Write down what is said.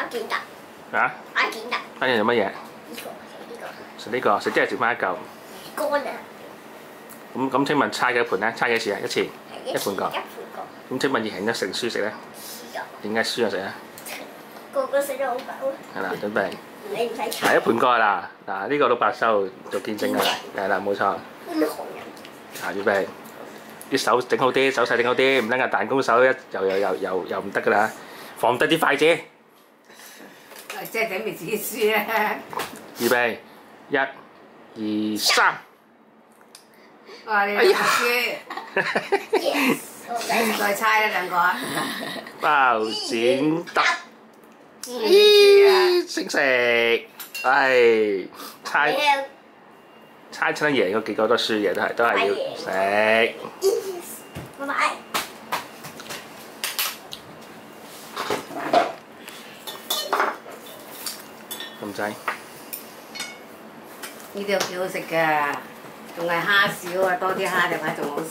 見得。嚇？阿見得。跟住做乜嘢？呢個食呢個，食即係食翻一嚿。乾啊！咁請問猜幾多盤咧？猜幾次啊？一次。一盤個。咁請問贏咗成輸食咧？點解輸咗食啊？個個食得好飽啊！係啦，準備。你唔使猜。嗱，一盤過啦，嗱呢個老伯收做見證㗎啦，係啦，冇錯。觀紅人。嗱，預備。啲手整好啲，手勢整好啲，唔得啊！彈弓手又唔得㗎啦，放低啲筷子。即係準備自己輸啊！預備，1、2、3。哇！你兩個輸， Yes！再猜啦兩個啊！包剪揼，輸識食，唉，猜親贏嗰幾個都輸嘅，都係要食。拜拜。咁滯。呢啲幾好食㗎，仲係蝦少啊，多啲蝦嘅話仲好食。